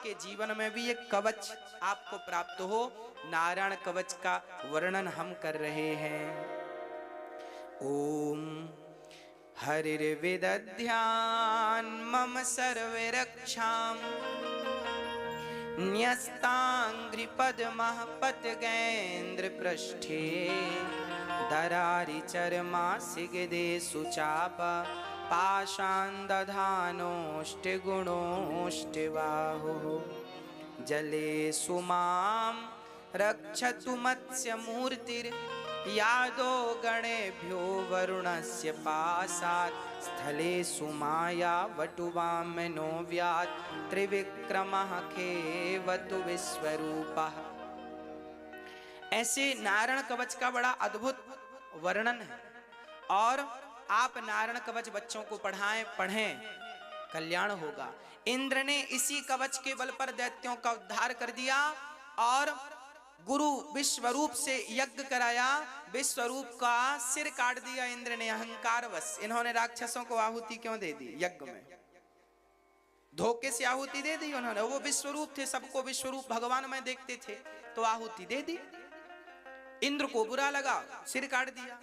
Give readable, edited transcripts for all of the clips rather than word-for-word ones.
आपके जीवन में भी एक कवच आपको प्राप्त हो। नारायण कवच का वर्णन हम कर रहे हैं। ओम हरिर्विदध्यान मम सर्वे रक्षाम न्यस्तांघ्रिपद्मः पतगेन्द्र पृष्ठे दरारि चर्मासिगदे सुचाप पाषाणदधानोष्टिगुणोष्टिबाहुः जले सुमां रक्षतु मत्स्यमूर्तिर्यादो गणेभ्यो वरुणस्य पासात् स्थले सुमाया वटुवामनो व्यात् त्रिविक्रमः खेवतु विश्वरूपः। ऐसे नारायण कवच का बड़ा अद्भुत वर्णन है और आप नारायण कवच बच्चों को पढ़ें, कल्याण होगा। इंद्र ने इसी कवच के बल पर दैत्यों का उद्धार कर दिया और गुरु विश्वरूप से यज्ञ कराया। विश्वरूप का सिर काट दिया इंद्र ने अहंकारवश। इन्होंने राक्षसों को आहुति क्यों दे दी? यज्ञ में धोखे से आहुति दे दी उन्होंने। वो विश्वरूप थे, सबको विश्वरूप भगवान में देखते थे, तो आहुति दे दी। इंद्र को बुरा लगा, सिर काट दिया।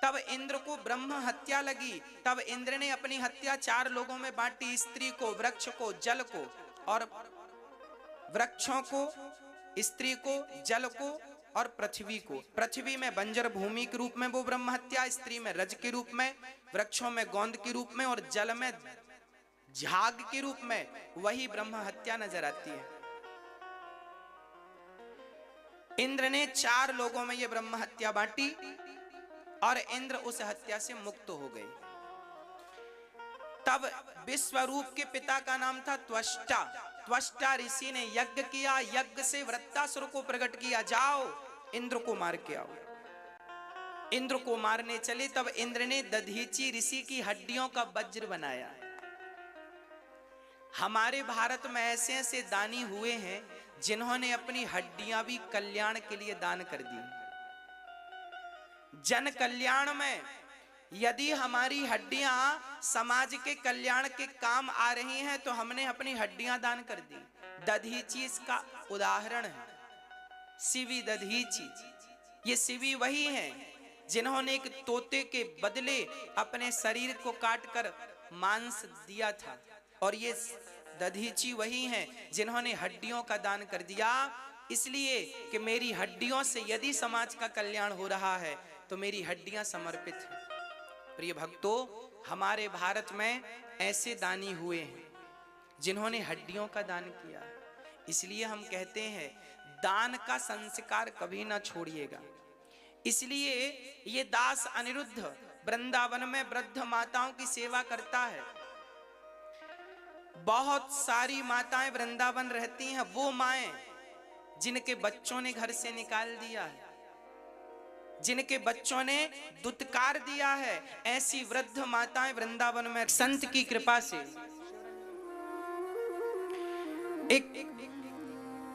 तब इंद्र को ब्रह्म हत्या लगी। तब इंद्र ने अपनी हत्या 4 लोगों में बांटी, स्त्री को, वृक्ष को, जल को। और वृक्षों को, स्त्री को, जल को और पृथ्वी को। पृथ्वी में बंजर भूमि के रूप में वो ब्रह्म हत्या, स्त्री में रज के रूप में, वृक्षों में गोंद के रूप में और जल में झाग के रूप में वही ब्रह्म हत्या नजर आती है। इंद्र ने 4 लोगों में ये ब्रह्म हत्या बांटी और इंद्र उस हत्या से मुक्त हो गए। तब विश्वरूप के पिता का नाम था त्वष्टा। त्वष्टा ऋषि ने यज्ञ किया, यज्ञ से वृत्तासुर को प्रकट किया, जाओ इंद्र को मार के आओ। इंद्र को मारने चले, तब इंद्र ने दधीची ऋषि की हड्डियों का वज्र बनाया। हमारे भारत में ऐसे ऐसे दानी हुए हैं जिन्होंने अपनी हड्डियां भी कल्याण के लिए दान कर दी। जन कल्याण में यदि हमारी हड्डियां समाज के कल्याण के काम आ रही हैं तो हमने अपनी हड्डियां दान कर दी। दधीची इसका उदाहरण है। शिवी दधीची, ये शिवी वही हैं जिन्होंने एक तोते के बदले अपने शरीर को काटकर मांस दिया था, और ये दधीची वही हैं जिन्होंने हड्डियों का दान कर दिया। इसलिए कि मेरी हड्डियों से यदि समाज का कल्याण हो रहा है तो मेरी हड्डियां समर्पित हैं। प्रिय भक्तों, हमारे भारत में ऐसे दानी हुए हैं जिन्होंने हड्डियों का दान किया। इसलिए हम कहते हैं दान का संस्कार कभी ना छोड़िएगा। इसलिए ये दास अनिरुद्ध वृंदावन में वृद्ध माताओं की सेवा करता है। बहुत सारी माताएं वृंदावन रहती हैं, वो माएं जिनके बच्चों ने घर से निकाल दिया है, जिनके बच्चों ने दुत्कार दिया है, ऐसी वृद्ध माताएं वृंदावन में। संत की कृपा से एक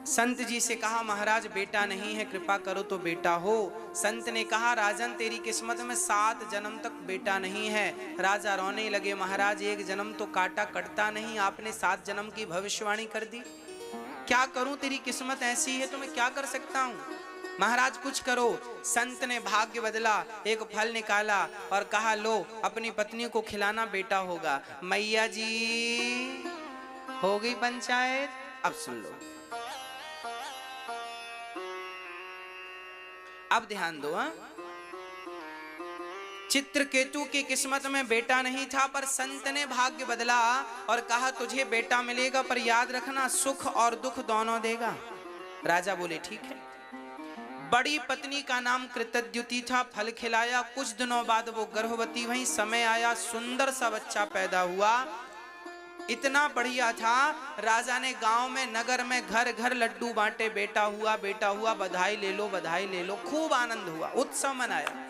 संत जी से कहा, महाराज बेटा नहीं है, कृपा करो तो बेटा हो। संत ने कहा, राजन तेरी किस्मत में 7 जन्म तक बेटा नहीं है। राजा रोने लगे, महाराज 1 जन्म तो काटा कटता नहीं, आपने 7 जन्म की भविष्यवाणी कर दी। क्या करूं, तेरी किस्मत ऐसी है तो मैं क्या कर सकता हूं। महाराज कुछ करो। संत ने भाग्य बदला, एक फल निकाला और कहा, लो अपनी पत्नी को खिलाना, बेटा होगा। मैया जी हो गई पंचायत। अब सुन लो, अब ध्यान दो। चित्रकेतु की किस्मत में बेटा नहीं था, पर संत ने भाग्य बदला और कहा, तुझे बेटा मिलेगा, पर याद रखना सुख और दुख दोनों देगा। राजा बोले, ठीक है। बड़ी पत्नी का नाम कृतद्युति था। फल खिलाया, कुछ दिनों बाद वो गर्भवती हुई। समय आया, सुंदर सा बच्चा पैदा हुआ, इतना बढ़िया था। राजा ने गांव में, नगर में घर घर लड्डू बांटे, बेटा हुआ, बेटा हुआ, बधाई ले लो, बधाई ले लो। खूब आनंद हुआ, उत्सव मनाया।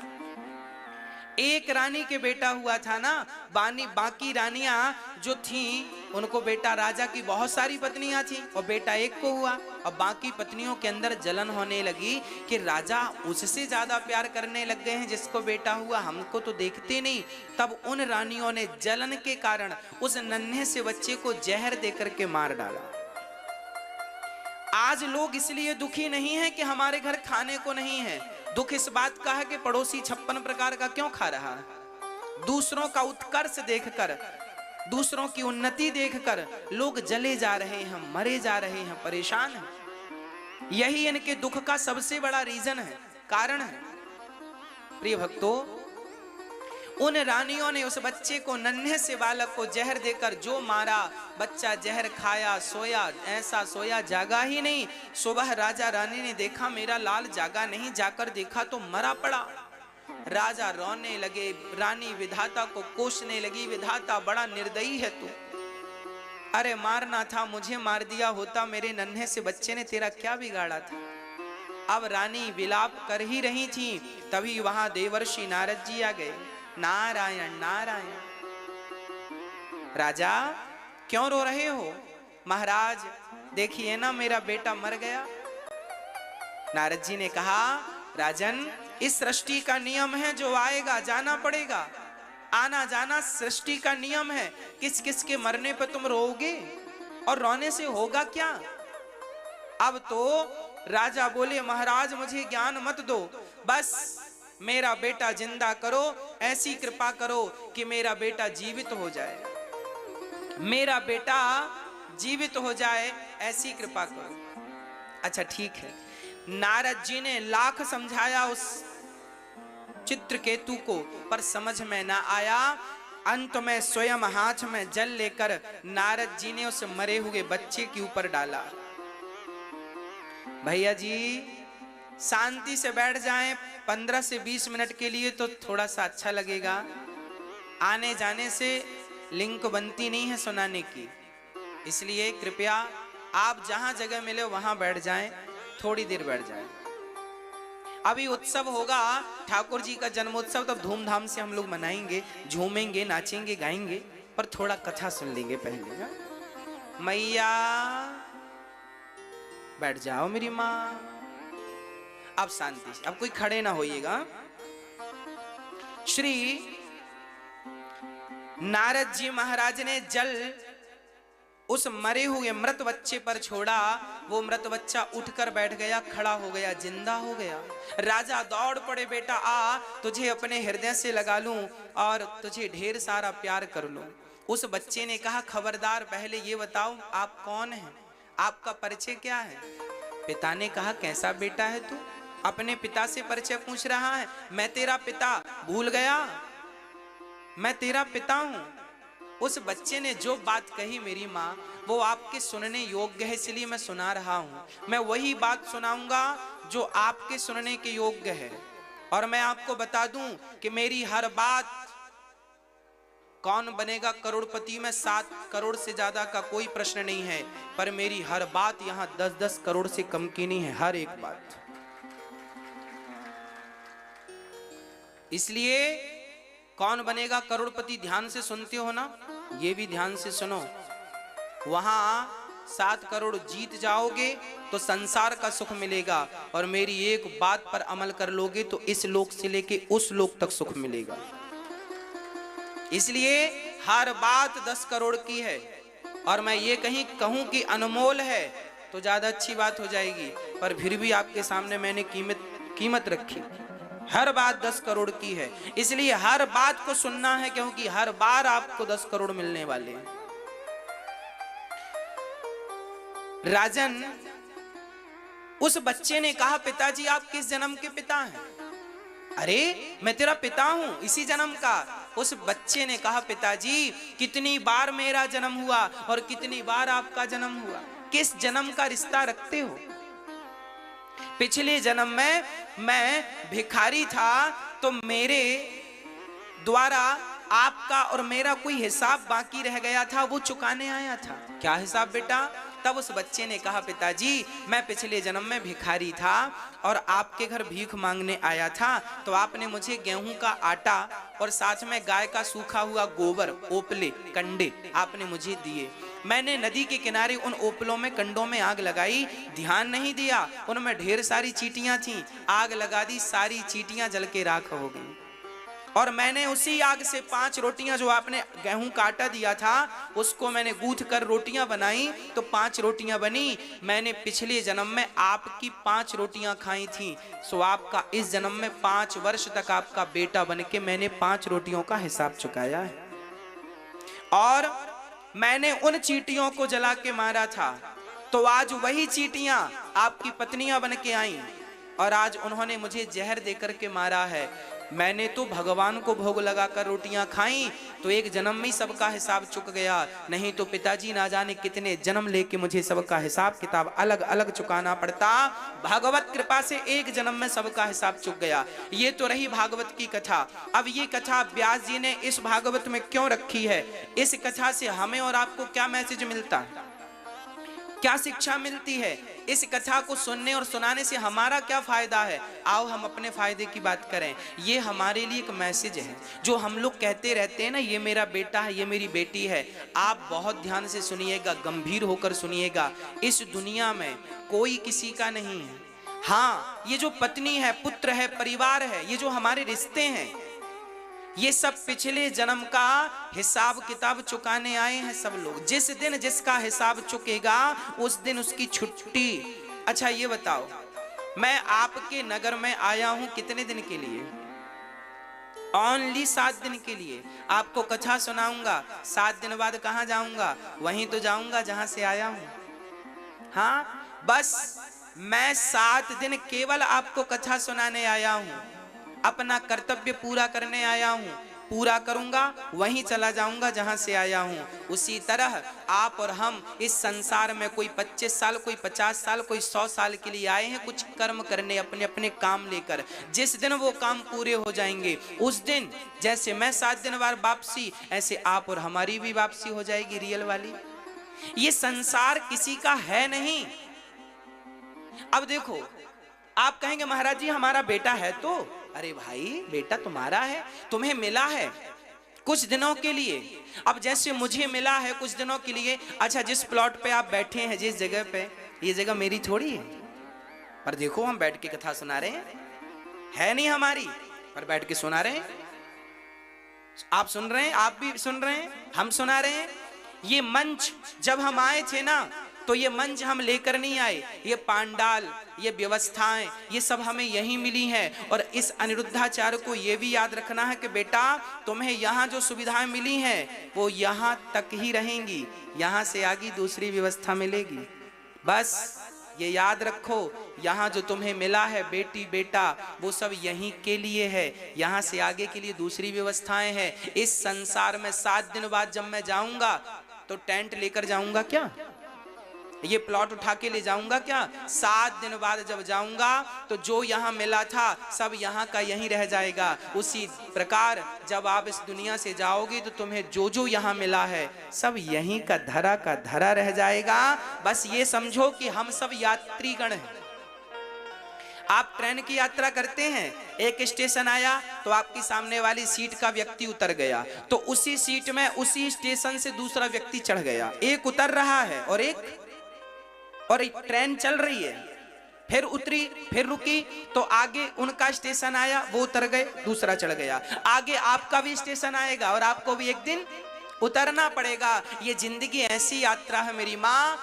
एक रानी के बेटा हुआ था ना, बाकी रानियां जो थी उनको बेटा, राजा की बहुत सारी पत्नियां थी और बेटा एक को हुआ। और बाकी पत्नियों के अंदर जलन होने लगी कि राजा उससे ज्यादा प्यार करने लग गए हैं जिसको बेटा हुआ, हमको तो देखते नहीं। तब उन रानियों ने जलन के कारण उस नन्हे से बच्चे को जहर देकर के मार डाला। आज लोग इसलिए दुखी नहीं है कि हमारे घर खाने को नहीं है, दुख इस बात का है कि पड़ोसी 56 प्रकार का क्यों खा रहा है। दूसरों का उत्कर्ष देखकर, दूसरों की उन्नति देखकर लोग जले जा रहे हैं, मरे जा रहे हैं, परेशान हैं। यही इनके दुख का सबसे बड़ा रीजन है, कारण है। प्रिय भक्तों, उन रानियों ने उस बच्चे को, नन्हे से बालक को जहर देकर जो मारा, बच्चा जहर खाया, सोया, ऐसा सोया, जागा ही नहीं। सुबह राजा रानी ने देखा मेरा लाल जागा नहीं, जाकर देखा तो मरा पड़ा। राजा रोने लगे, रानी विधाता को कोसने लगी, विधाता बड़ा निर्दयी है तू, अरे मारना था मुझे मार दिया होता, मेरे नन्हे से बच्चे ने तेरा क्या बिगाड़ा था। अब रानी विलाप कर ही रही थी, तभी वहां देवर्षि नारद जी आ गए। नारायण नारायण। राजा क्यों रो रहे हो? महाराज देखिए ना मेरा बेटा मर गया। नारद जी ने कहा, राजन इस सृष्टि का नियम है, जो आएगा जाना पड़ेगा, आना जाना सृष्टि का नियम है। किस किस के मरने पर तुम रोओगे, और रोने से होगा क्या। अब तो राजा बोले, महाराज मुझे ज्ञान मत दो, बस मेरा बेटा जिंदा करो, ऐसी कृपा करो कि मेरा बेटा जीवित हो जाए, मेरा बेटा जीवित हो जाए, ऐसी कृपा करो। अच्छा ठीक है। नारद जी ने लाख समझाया उस चित्रकेतु को, पर समझ में ना आया। अंत में स्वयं हाथ में जल लेकर नारद जी ने उस मरे हुए बच्चे के ऊपर डाला। भैया जी शांति से बैठ जाएं 15 से 20 मिनट के लिए तो थोड़ा सा अच्छा लगेगा। आने जाने से लिंक बनती नहीं है सुनाने की, इसलिए कृपया आप जहां जगह मिले वहां बैठ जाएं, थोड़ी देर बैठ जाएं। अभी उत्सव होगा, ठाकुर जी का जन्मोत्सव, तब धूमधाम से हम लोग मनाएंगे, झूमेंगे, नाचेंगे, गाएंगे, पर थोड़ा कथा सुन लेंगे पहले। मैया बैठ जाओ मेरी माँ, अब शांति से, अब कोई खड़े ना होइएगा। श्री नारद जी महाराज ने जल उस मरे हुए मृत बच्चे पर छोड़ा। वो मृत बच्चा उठकर बैठ गया, खड़ा हो गया, जिंदा हो गया। राजा दौड़ पड़े, बेटा आ, तुझे अपने हृदय से लगा लूं और तुझे ढेर सारा प्यार कर लूं। उस बच्चे ने कहा, खबरदार पहले ये बताओ आप कौन हैं, आपका परिचय क्या है। पिता ने कहा, कैसा बेटा है तू, अपने पिता से परिचय पूछ रहा है। मैं तेरा पिता भूल गया, मैं तेरा पिता हूं। उस बच्चे ने जो बात कही मेरी माँ, वो आपके सुनने योग्य है, इसलिए मैं सुना रहा हूं। मैं वही बात सुनाऊंगा जो आपके सुनने के योग्य है। और मैं आपको बता दूं कि मेरी हर बात, कौन बनेगा करोड़पति में 7 करोड़ से ज्यादा का कोई प्रश्न नहीं है, पर मेरी हर बात यहाँ 10-10 करोड़ से कम की नहीं है, हर एक बात। इसलिए कौन बनेगा करोड़पति ध्यान से सुनते हो ना, ये भी ध्यान से सुनो। वहां 7 करोड़ जीत जाओगे तो संसार का सुख मिलेगा, और मेरी एक बात पर अमल कर लोगे तो इस लोक से लेके उस लोक तक सुख मिलेगा। इसलिए हर बात 10 करोड़ की है, और मैं ये कहीं कहूं कि अनमोल है तो ज्यादा अच्छी बात हो जाएगी, पर फिर भी आपके सामने मैंने कीमत रखी। हर बात 10 करोड़ की है, इसलिए हर बात को सुनना है, क्योंकि हर बार आपको 10 करोड़ मिलने वाले हैं। राजन, उस बच्चे ने कहा, पिताजी आप किस जन्म के पिता हैं? अरे मैं तेरा पिता हूं, इसी जन्म का। उस बच्चे ने कहा, पिताजी कितनी बार मेरा जन्म हुआ और कितनी बार आपका जन्म हुआ, किस जन्म का रिश्ता रखते हो? पिछले जन्म में मैं भिखारी था, तो मेरे द्वारा आपका और मेरा कोई हिसाब बाकी रह गया था, वो चुकाने आया था। क्या हिसाब बेटा? तब उस बच्चे ने कहा, पिताजी मैं पिछले जन्म में भिखारी था और आपके घर भीख मांगने आया था, तो आपने मुझे गेहूं का आटा और साथ में गाय का सूखा हुआ गोबर, ओपले, कंडे आपने मुझे दिए। मैंने नदी के किनारे उन ओपलों में, कंडों में आग लगाई, ध्यान नहीं दिया, उनमें ढेर सारी चींटियां थीं, आग लगा दी, सारी चींटियां जल के राख हो गई। और मैंने उसी आग से 5 रोटियां, जो आपने गेहूं का आटा दिया था उसको मैंने गूंथ कर रोटियां बनाई, तो 5 रोटियां बनी। मैंने पिछले जन्म में आपकी 5 रोटियां खाई थी, सो आपका इस जन्म में 5 वर्ष तक आपका बेटा बनके मैंने 5 रोटियों का हिसाब चुकाया है। और मैंने उन चींटियों को जला के मारा था, तो आज वही चींटियां आपकी पत्नियां बन के आई और आज उन्होंने मुझे जहर देकर के मारा है। मैंने तो भगवान को भोग लगाकर रोटियां खाई, तो एक जन्म में ही सबका हिसाब चुक गया, नहीं तो पिताजी ना जाने कितने जन्म लेके मुझे सबका हिसाब किताब अलग अलग चुकाना पड़ता। भगवत कृपा से एक जन्म में सबका हिसाब चुक गया। ये तो रही भागवत की कथा। अब ये कथा व्यास जी ने इस भागवत में क्यों रखी है, इस कथा से हमें और आपको क्या मैसेज मिलता है, क्या शिक्षा मिलती है, इस कथा को सुनने और सुनाने से हमारा क्या फायदा है। आओ हम अपने फायदे की बात करें। ये हमारे लिए एक मैसेज है। जो हम लोग कहते रहते हैं ना, ये मेरा बेटा है, ये मेरी बेटी है, आप बहुत ध्यान से सुनिएगा, गंभीर होकर सुनिएगा। इस दुनिया में कोई किसी का नहीं है। हाँ, ये जो पत्नी है, पुत्र है, परिवार है, ये जो हमारे रिश्ते हैं, ये सब पिछले जन्म का हिसाब किताब चुकाने आए हैं सब लोग। जिस दिन जिसका हिसाब चुकेगा उस दिन उसकी छुट्टी। अच्छा ये बताओ, मैं आपके नगर में आया हूं कितने दिन के लिए? ओनली 7 दिन के लिए। आपको कथा सुनाऊंगा, 7 दिन बाद कहां जाऊंगा? वहीं तो जाऊंगा जहां से आया हूं। हाँ, बस मैं 7 दिन केवल आपको कथा सुनाने आया हूं, अपना कर्तव्य पूरा करने आया हूं, पूरा करूंगा, वहीं चला जाऊंगा जहां से आया हूं। उसी तरह आप और हम इस संसार में कोई 25 साल, कोई 50 साल, कोई 100 साल के लिए आए हैं कुछ कर्म करने, अपने अपने काम लेकर। जिस दिन वो काम पूरे हो जाएंगे उस दिन जैसे मैं 7 दिन बाद वापसी, ऐसे आप और हमारी भी वापसी हो जाएगी, रियल वाली। ये संसार किसी का है नहीं। अब देखो, आप कहेंगे महाराज जी हमारा बेटा है तो, अरे भाई बेटा तुम्हारा है, तुम्हें मिला है कुछ दिनों के लिए। अब जैसे मुझे मिला है कुछ दिनों के लिए। अच्छा, जिस प्लॉट पे आप बैठे हैं, जिस जगह पे, ये जगह मेरी थोड़ी है, पर देखो हम बैठ के कथा सुना रहे हैं, है नहीं हमारी, पर बैठ के सुना रहे हैं। आप सुन रहे हैं, आप भी सुन रहे हैं, हम सुना रहे हैं। ये मंच जब हम आए थे ना, तो ये मंच हम लेकर नहीं आए, ये पांडाल, ये व्यवस्थाएं, ये सब हमें यहीं मिली हैं। और इस अनिरुद्धाचार्य को ये भी याद रखना है कि बेटा तुम्हें यहाँ जो सुविधाएं मिली हैं वो यहाँ तक ही रहेंगी, यहाँ से आगे दूसरी व्यवस्था मिलेगी। बस ये याद रखो, यहाँ जो तुम्हें मिला है बेटी बेटा, वो सब यहीं के लिए है, यहाँ से आगे के लिए दूसरी व्यवस्थाएं हैं। इस संसार में 7 दिन बाद जब मैं जाऊंगा तो टेंट लेकर जाऊंगा क्या? ये प्लॉट उठा के ले जाऊंगा क्या? 7 दिन बाद जब जाऊंगा तो जो यहाँ मिला था सब यहाँ का यहीं रह जाएगा। उसी प्रकार जब आप इस दुनिया से जाओगे तो तुम्हें जो जो यहाँ मिला है सब यहीं का धरा रह जाएगा। बस ये समझो कि हम सब यात्रीगण हैं। आप ट्रेन की यात्रा करते हैं, एक स्टेशन आया तो आपकी सामने वाली सीट का व्यक्ति उतर गया, तो उसी सीट में उसी स्टेशन से दूसरा व्यक्ति चढ़ गया। एक उतर रहा है और ट्रेन चल रही है, फिर उतरी, फिर रुकी, तो आगे उनका स्टेशन आया, वो उतर गए, दूसरा चढ़ गया। आगे आपका भी स्टेशन आएगा और आपको भी एक दिन उतरना पड़ेगा। ये जिंदगी ऐसी यात्रा है मेरी माँ।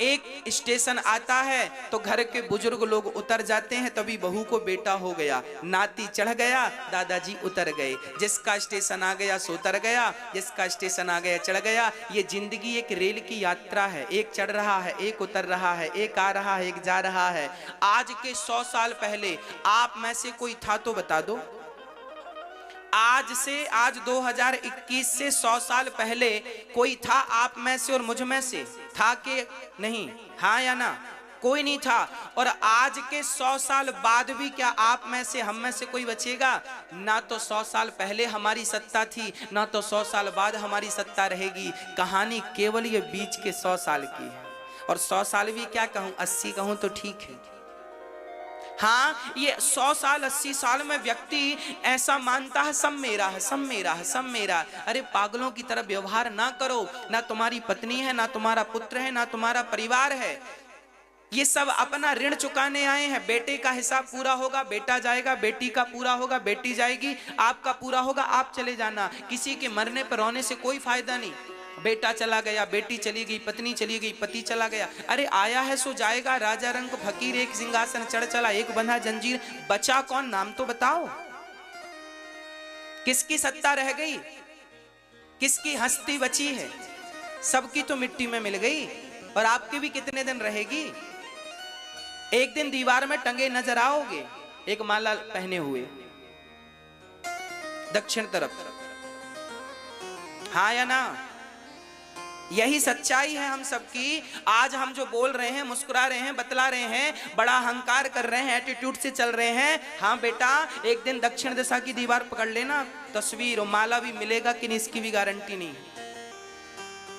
एक स्टेशन आता है तो घर के बुजुर्ग लोग उतर जाते हैं, तभी बहू को बेटा हो गया, नाती चढ़ गया, दादाजी उतर गए। जिसका स्टेशन आ गया सो उतर गया, जिसका स्टेशन आ गया चढ़ गया। ये जिंदगी एक रेल की यात्रा है, एक चढ़ रहा है, एक उतर रहा है, एक आ रहा है, एक जा रहा है। आज के 100 साल पहले आप में से कोई था तो बता दो। आज 2021 से 100 साल पहले कोई था आप में से और मुझ में से? था कि नहीं? हाँ या ना? कोई नहीं था। और आज के 100 साल बाद भी क्या आप में से, हम में से कोई बचेगा? ना तो 100 साल पहले हमारी सत्ता थी, ना तो 100 साल बाद हमारी सत्ता रहेगी। कहानी केवल ये बीच के 100 साल की है। और 100 साल भी क्या कहूँ, 80 कहूँ तो ठीक है। हाँ, ये 100 साल 80 साल में व्यक्ति ऐसा मानता है सब मेरा है, सब मेरा है, सब मेरा। अरे पागलों की तरह व्यवहार ना करो। ना तुम्हारी पत्नी है, ना तुम्हारा पुत्र है, ना तुम्हारा परिवार है। ये सब अपना ऋण चुकाने आए हैं। बेटे का हिसाब पूरा होगा, बेटा जाएगा, बेटी का पूरा होगा, बेटी जाएगी, आपका पूरा होगा, आप चले जाना। किसी के मरने पर रोने से कोई फायदा नहीं। बेटा चला गया, बेटी चली गई, पत्नी चली गई, पति चला गया, अरे आया है सो जाएगा। राजा रंग फकीर एक सिंहासन चढ़ चला, एक बंधा जंजीर, बचा कौन? नाम तो बताओ। किसकी सत्ता रह गई? किसकी हस्ती बची है? सबकी तो मिट्टी में मिल गई। और आपकी भी कितने दिन रहेगी? एक दिन दीवार में टंगे नजर आओगे, एक माला पहने हुए दक्षिण तरफ। हाँ या ना? यही सच्चाई है हम सबकी। आज हम जो बोल रहे हैं, मुस्कुरा रहे हैं, बतला रहे हैं, बड़ा अहंकार कर रहे हैं, एटीट्यूड से चल रहे हैं। हाँ बेटा, एक दिन दक्षिण दिशा की दीवार पकड़ लेना, तस्वीर और माला भी मिलेगा कि नहीं, इसकी भी गारंटी नहीं।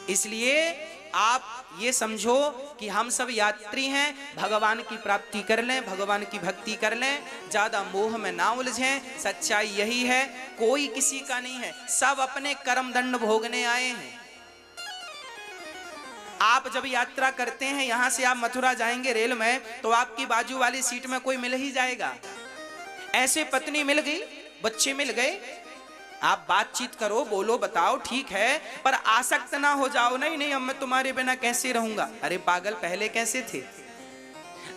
इसलिए आप ये समझो कि हम सब यात्री हैं, भगवान की प्राप्ति कर लें, भगवान की भक्ति कर लें, ज्यादा मोह में ना उलझें। सच्चाई यही है, कोई किसी का नहीं है, सब अपने कर्म दंड भोगने आए हैं। आप जब यात्रा करते हैं, यहां से आप मथुरा जाएंगे रेल में, तो आपकी बाजू वाली सीट में कोई मिल ही जाएगा। ऐसे पत्नी मिल गई, बच्चे मिल गए, आप बातचीत करो, बोलो, बताओ, ठीक है, पर आसक्त ना हो जाओ। नहीं नहीं, अब मैं तुम्हारे बिना कैसे रहूंगा। अरे पागल, पहले कैसे थे?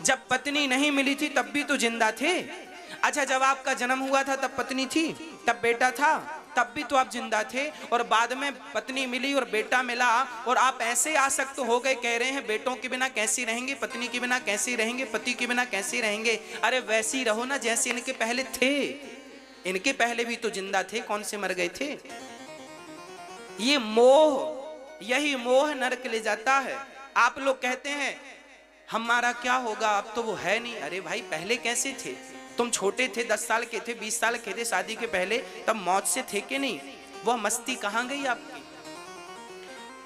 जब पत्नी नहीं मिली थी तब भी तो जिंदा थे। अच्छा, जब आपका जन्म हुआ था तब पत्नी थी, तब बेटा था, तब भी तो आप जिंदा थे। और बाद में पत्नी मिली और बेटा मिला, और आप ऐसे आसक्त हो गए, कह रहे हैं बेटों के बिना कैसे रहेंगे, पत्नी के बिना कैसे रहेंगे, पति के बिना कैसे रहेंगे। अरे वैसे ही रहो ना जैसे इनके पहले थे। इनके पहले भी तो जिंदा थे, कौन से मर गए थे? ये मोह, यही मोह नरक ले जाता है। आप लोग कहते हैं हमारा क्या होगा, अब तो वो है नहीं। अरे भाई, पहले कैसे थे? तुम छोटे थे, 10 साल के थे, 20 साल के थे शादी के पहले, तब मौत से थे कि नहीं? वह मस्ती कहां गई आपकी?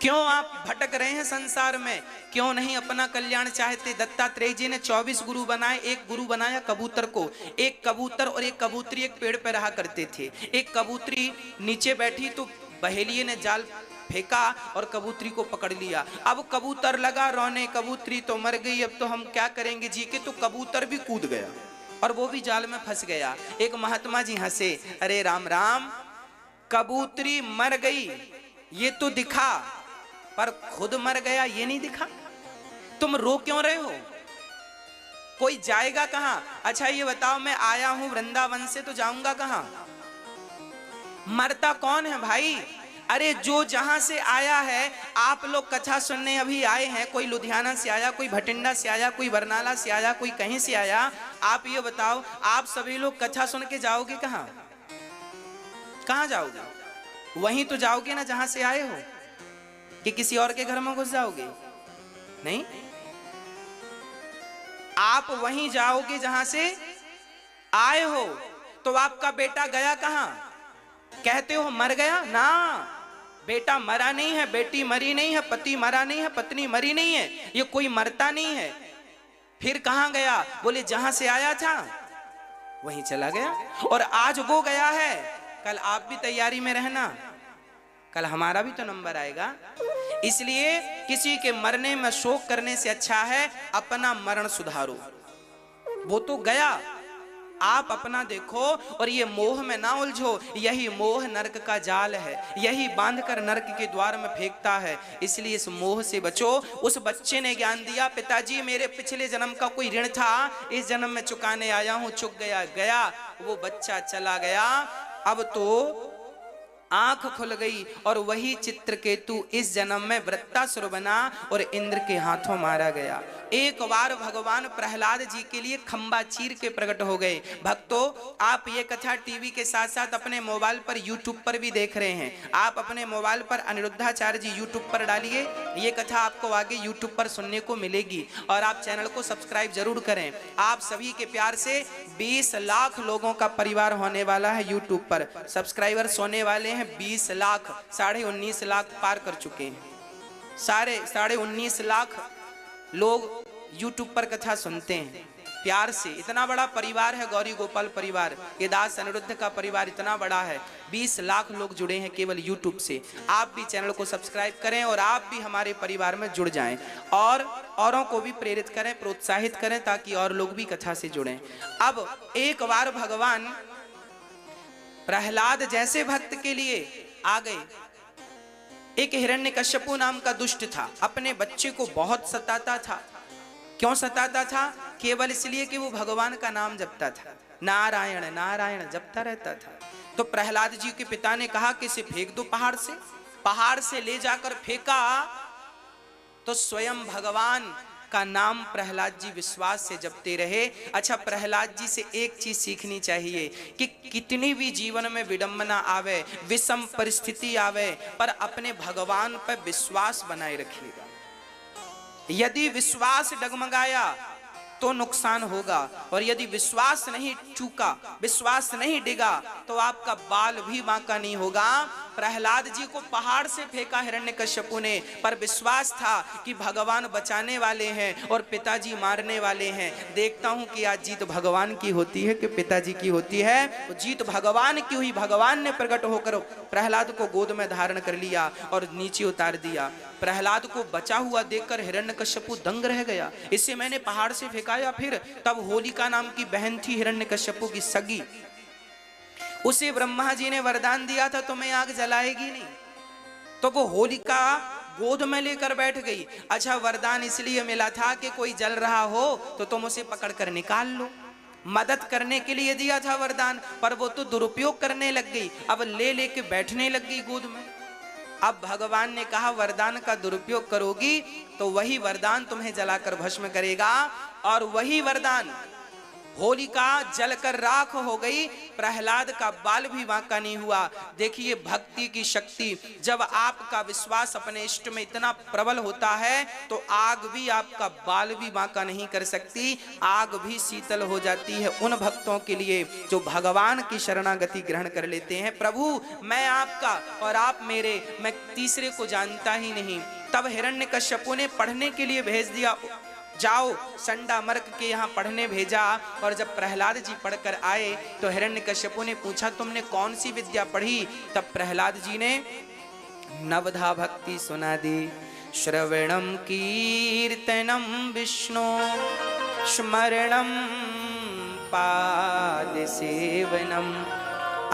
क्यों आप भटक रहे हैं संसार में? क्यों नहीं अपना कल्याण चाहते? दत्तात्रेय जी ने 24 गुरु बनाए, एक गुरु बनाया कबूतर को। एक कबूतर और एक कबूतरी एक पेड़ पर रहा करते थे। एक कबूतरी नीचे बैठी तो बहेलिये ने जाल फेंका और कबूतरी को पकड़ लिया। अब कबूतर लगा रोने, कबूतरी तो मर गई, अब तो हम क्या करेंगे जी के। तो कबूतर भी कूद गया और वो भी जाल में फंस गया। एक महात्मा जी हंसे, अरे राम राम, कबूतरी मर गई ये तो दिखा, पर खुद मर गया ये नहीं दिखा। तुम रो क्यों रहे हो? कोई जाएगा कहां? अच्छा ये बताओ, मैं आया हूं वृंदावन से, तो जाऊंगा कहां? मरता कौन है भाई? अरे जो जहां से आया है, आप लोग कथा सुनने अभी आए हैं, कोई लुधियाना से आया, कोई भटिंडा से आया, कोई बरनाला से आया, कोई कहीं से आया। आप ये बताओ, आप सभी लोग कथा सुन के जाओगे कहां? कहां जाओगे? वहीं तो जाओगे ना जहां से आए हो, कि किसी और के घर में घुस जाओगे? नहीं, आप वहीं जाओगे जहां से आए हो। तो आपका बेटा गया कहां? कहते हो मर गया ना, बेटा मरा नहीं है, बेटी मरी नहीं है, पति मरा नहीं है, पत्नी मरी नहीं है, ये कोई मरता नहीं है। फिर कहां गया? बोले जहां से आया था वहीं चला गया। और आज वो गया है, कल आप भी तैयारी में रहना, कल हमारा भी तो नंबर आएगा। इसलिए किसी के मरने में शोक करने से अच्छा है अपना मरण सुधारो। वो तो गया, आप अपना देखो और ये मोह में ना उलझो। यही मोह नरक का जाल है, यही बांधकर नरक के द्वार में फेंकता है। इसलिए इस मोह से बचो। उस बच्चे ने ज्ञान दिया, पिताजी मेरे पिछले जन्म का कोई ऋण था, इस जन्म में चुकाने आया हूं, चुक गया गया। वो बच्चा चला गया, अब तो आंख खुल गई और वही चित्रकेतु इस जन्म में वृत्तासुर बना और इंद्र के हाथों मारा गया। एक बार भगवान प्रहलाद जी के लिए खंबा चीर के प्रकट हो गए। भक्तों, आप ये कथा टीवी के साथ साथ अपने मोबाइल पर यूट्यूब पर भी देख रहे हैं। आप अपने मोबाइल पर अनिरुद्धाचार्य जी यूट्यूब पर डालिए, ये कथा आपको आगे यूट्यूब पर सुनने को मिलेगी। और आप चैनल को सब्सक्राइब जरूर करें। आप सभी के प्यार से 20 लाख लोगों का परिवार होने वाला है यूट्यूब पर। सब्सक्राइबर्स होने वाले हैं 20 लाख, 19.5 लाख पार कर चुके हैं। 19.5 लाख लोग YouTube पर कथा सुनते हैं। प्यार से। इतना बड़ा परिवार है गौरी गोपाल परिवार, ये दास अनिरुद्ध का परिवार इतना बड़ा है, 20 लाख लोग जुड़े हैं केवल यूट्यूब से। आप भी चैनल को सब्सक्राइब करें और आप भी हमारे परिवार में जुड़ जाएं और औरों को भी प्रेरित करें, प्रोत्साहित करें, ताकि और लोग भी कथा से जुड़ें। अब एक बार भगवान प्रहलाद जैसे भक्त के लिए आ गए। एक हिरण्यकश्यपु नाम का दुष्ट था, अपने बच्चे को बहुत सताता था। क्यों सताता था? केवल इसलिए कि वो भगवान का नाम जपता था, नारायण नारायण जपता रहता था। तो प्रहलाद जी के पिता ने कहा कि इसे फेंक दो पहाड़ से। पहाड़ से ले जाकर फेंका तो स्वयं भगवान का नाम प्रहलाद जी विश्वास से जपते रहे। अच्छा, प्रहलाद जी से एक चीज सीखनी चाहिए कि कितनी भी जीवन में विडंबना आवे, विषम परिस्थिति आवे, पर अपने भगवान पर विश्वास बनाए रखिएगा। यदि विश्वास डगमगाया तो नुकसान होगा, और यदि विश्वास नहीं चूका, विश्वास नहीं डिगा, तो आपका बाल भी बांका नहीं होगा। प्रहलाद जी को पहाड़ से फेंका हिरण्यकश्यपु ने, पर विश्वास था कि भगवान बचाने वाले हैं और पिताजी मारने वाले हैं। देखता हूं कि आज जीत भगवान की होती है कि पिताजी की होती है। तो जीत भगवान की हुई, भगवान ने प्रकट होकर प्रहलाद को गोद में धारण कर लिया और नीचे उतार दिया। प्रहलाद को बचा हुआ देखकर हिरण्यकश्यपु दंग रह गया, इसे मैंने पहाड़ से फेंका या फिर? तब होलिका नाम की बहन थी हिरण्यकश्यपु की सगी, उसे ब्रह्मा जी ने वरदान दिया था तुम्हें आग जलाएगी नहीं, तो वो होलिका गोद में लेकर बैठ गई। अच्छा, वरदान इसलिए मिला था कि कोई जल रहा हो तो तुम उसे पकड़कर निकाल लो, मदद करने के लिए दिया था वरदान, पर वो तो दुरुपयोग करने लग गई, अब ले लेके बैठने लग गई गोद में। अब भगवान ने कहा वरदान का दुरुपयोग करोगी तो वही वरदान तुम्हें जलाकर भस्म करेगा, और वही वरदान होलिका जलकर राख हो गई। प्रहलाद का बाल भी बांका नहीं हुआ। देखिए भक्ति की शक्ति, जब आपका विश्वास अपने इष्ट में इतना प्रबल होता है तो आग भी आपका बाल भी बांका नहीं कर सकती, आग भी शीतल हो जाती है उन भक्तों के लिए जो भगवान की शरणागति ग्रहण कर लेते हैं। प्रभु मैं आपका और आप मेरे, मैं तीसरे को जानता ही नहीं। तब हिरण्यकश्यपु ने पढ़ने के लिए भेज दिया, जाओ संडा मर्क के यहाँ पढ़ने भेजा। और जब प्रहलाद जी पढ़कर आए तो हिरण्यकश्यपु ने पूछा तुमने कौन सी विद्या पढ़ी? तब प्रहलाद जी ने नवधा भक्ति सुना दी। श्रवणम कीर्तनम विष्णु स्मरणम पाद सेवनम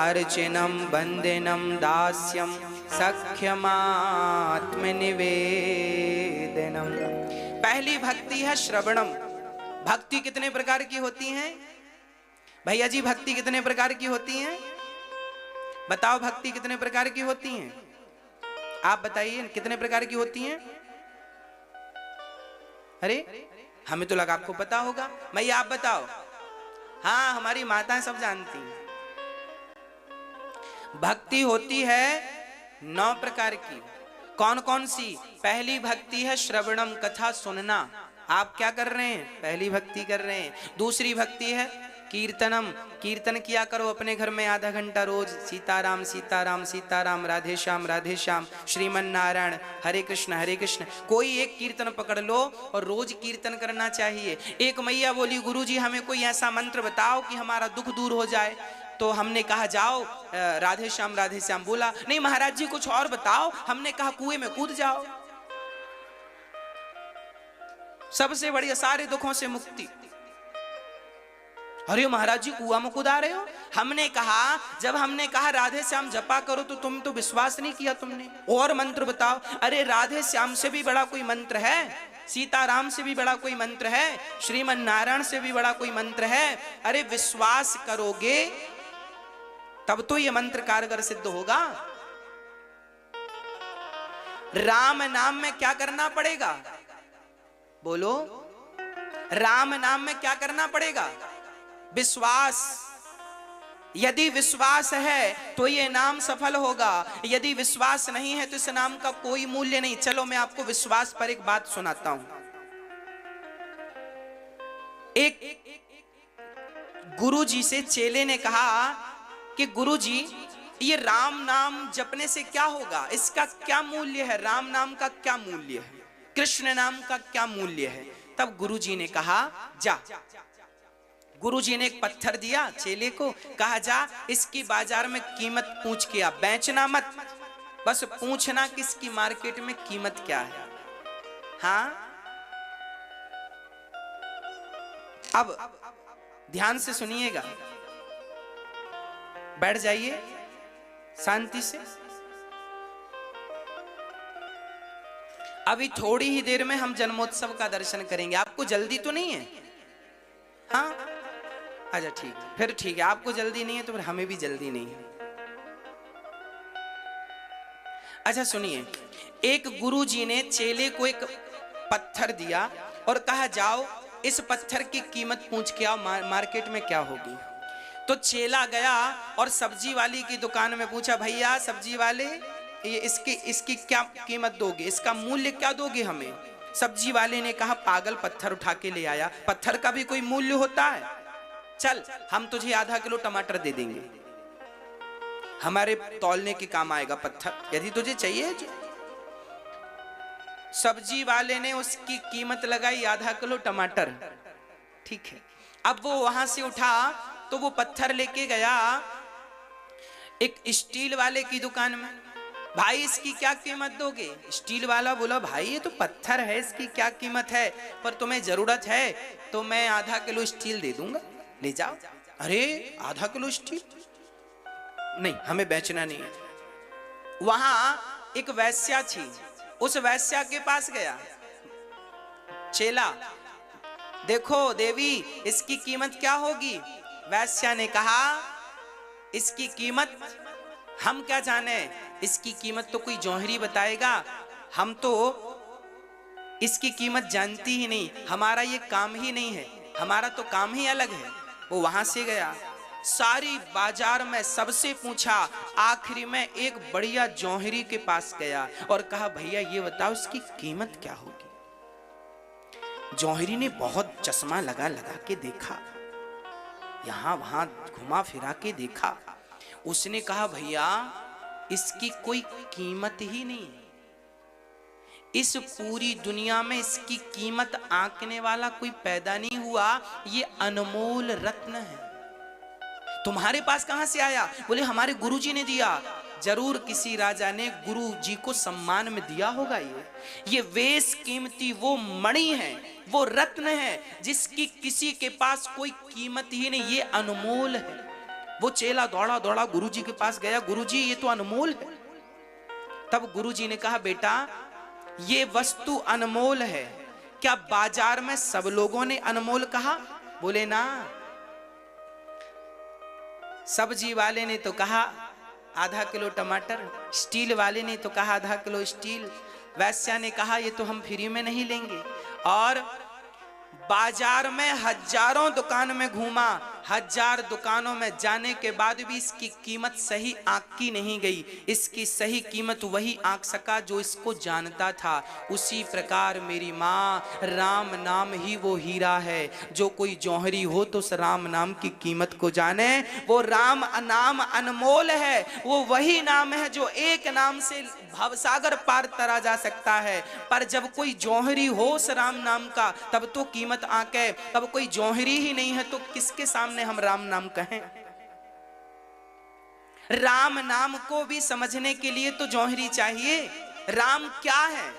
अर्चनम वंदनम दास्यम सख्यमात्मनिवेदनम। पहली भक्ति है श्रवणम। भक्ति कितने प्रकार की होती हैं भैया जी? भक्ति कितने प्रकार की होती हैं? बताओ भक्ति कितने प्रकार की होती हैं? आप बताइए कितने प्रकार की होती हैं? अरे हमें तो लगा आपको पता होगा। भैया आप बताओ। हाँ, हमारी माताएं सब जानती हैं। भक्ति होती है 9 प्रकार की। कौन कौन सी? पहली भक्ति है श्रवणम, कथा सुनना। आप क्या कर रहे हैं? पहली भक्ति कर रहे हैं। दूसरी भक्ति है कीर्तनम, कीर्तन किया करो अपने घर में आधा घंटा रोज, सीताराम सीताराम सीताराम, राधे श्याम श्रीमन नारायण, हरे कृष्ण। कोई एक कीर्तन पकड़ लो और रोज कीर्तन करना चाहिए। एक मैया बोली गुरुजी हमें कोई ऐसा मंत्र बताओ कि हमारा दुख दूर हो जाए। तो हमने कहा जाओ राधे श्याम। बोला नहीं महाराज जी कुछ और बताओ। हमने कहा कुएं में कूद जाओ, सबसे बढ़िया सारे दुखों से मुक्ति। अरे महाराज जी कुआं में कूदा रहे हो? हमने कहा जब हमने कहा राधे श्याम जपा करो तो तुम तो विश्वास नहीं किया तुमने, और मंत्र बताओ। अरे राधे श्याम से भी बड़ा कोई मंत्र है? सीताराम से भी बड़ा कोई मंत्र है? श्रीमन नारायण से भी बड़ा कोई मंत्र है? अरे विश्वास करोगे तब तो ये मंत्र कारगर सिद्ध होगा। राम नाम में क्या करना पड़ेगा? बोलो, राम नाम में क्या करना पड़ेगा? विश्वास। यदि विश्वास है तो ये नाम सफल होगा, यदि विश्वास नहीं है तो इस नाम का कोई मूल्य नहीं। चलो मैं आपको विश्वास पर एक बात सुनाता हूं। एक गुरुजी से चेले ने कहा कि गुरुजी ये राम नाम जपने से क्या होगा, इसका क्या मूल्य है? राम नाम का क्या मूल्य है? कृष्ण नाम का क्या मूल्य है? तब गुरुजी ने कहा जा गुरुजी ने एक पत्थर दिया चेले को, कहा जा इसकी बाजार में कीमत पूछ के आ, बेचना मत, बस पूछना कि इसकी मार्केट में कीमत क्या है। हाँ, अब ध्यान से सुनिएगा, बैठ जाइए शांति से। अभी थोड़ी ही देर में हम जन्मोत्सव का दर्शन करेंगे। आपको जल्दी तो नहीं है? हाँ, अच्छा ठीक, फिर ठीक है, आपको जल्दी नहीं है तो फिर हमें भी जल्दी नहीं है। अच्छा सुनिए, एक गुरुजी ने चेले को एक पत्थर दिया और कहा जाओ इस पत्थर की कीमत पूछ के आओ, मार्केट में क्या होगी। तो चेला गया और सब्जी वाली की दुकान में पूछा, भैया सब्जी वाले ये इसकी क्या कीमत दोगे, इसका मूल्य क्या दोगे हमें। सब्जी वाले ने कहा, पागल, पत्थर उठा के ले आया, पत्थर का भी कोई मूल्य होता है, चल हम तुझे आधा किलो टमाटर दे देंगे, हमारे तौलने के काम आएगा पत्थर, यदि तुझे चाहिए। सब्जी वाले ने उसकी कीमत लगाई आधा किलो टमाटर, ठीक है। अब वो वहां से उठा तो वो पत्थर लेके गया एक स्टील वाले की दुकान में, भाई इसकी क्या कीमत दोगे। स्टील वाला बोला, भाई ये तो पत्थर है, इसकी क्या कीमत है, पर तुम्हें जरूरत है तो मैं आधा किलो स्टील दे दूंगा, ले जाओ। अरे आधा किलो स्टील नहीं, हमें बेचना नहीं है। वहां एक वैश्या थी, उस वैश्या के पास गया चेला, देखो देवी इसकी कीमत क्या होगी। वैश्या ने कहा, इसकी कीमत हम क्या जाने, इसकी कीमत तो कोई जौहरी बताएगा, हम तो इसकी कीमत जानती ही नहीं, हमारा ये काम ही नहीं है, हमारा तो काम ही अलग है। वो वहां से गया, सारी बाजार में सबसे पूछा, आखिरी में एक बढ़िया जौहरी के पास गया और कहा, भैया ये बताओ इसकी कीमत क्या होगी। जौहरी ने बहुत चश्मा लगा लगा के देखा, यहां वहां घुमा फिरा के देखा, उसने कहा, भैया इसकी कोई कीमत ही नहीं, इस पूरी दुनिया में इसकी कीमत आंकने वाला कोई पैदा नहीं हुआ, ये अनमोल रत्न है। तुम्हारे पास कहां से आया? बोले हमारे गुरुजी ने दिया। जरूर किसी राजा ने गुरुजी को सम्मान में दिया होगा। ये वेश कीमती वो मणि है, वो रत्न है जिसकी किसी के पास कोई कीमत ही नहीं, ये अनमोल है। वो चेला दौड़ा दौड़ा गुरुजी के पास गया, गुरुजी ये तो अनमोल है। तब गुरुजी ने कहा, बेटा ये वस्तु अनमोल है, क्या बाजार में सब लोगों ने अनमोल कहा? बोले ना, सब्जी वाले ने तो कहा आधा किलो टमाटर, स्टील वाले ने तो कहा आधा किलो स्टील, वैश्या ने कहा ये तो हम फ्री में नहीं लेंगे। और बाजार में हजारों दुकान में घूमा, हजार दुकानों में जाने के बाद भी इसकी कीमत सही आंकी नहीं गई। इसकी सही कीमत वही आंक सका जो इसको जानता था। उसी प्रकार मेरी माँ, राम नाम ही वो हीरा है। जो कोई जौहरी हो तो उस राम नाम की कीमत को जाने। वो राम नाम अनमोल है, वो वही नाम है जो एक नाम से भवसागर पार तरा जा सकता है। पर जब कोई जौहरी हो उस राम नाम का, तब तो कीमत आंके। तब कोई जौहरी ही नहीं है तो किसके सामने हम राम नाम कहें? राम नाम को भी समझने के लिए तो जौहरी चाहिए। राम क्या है,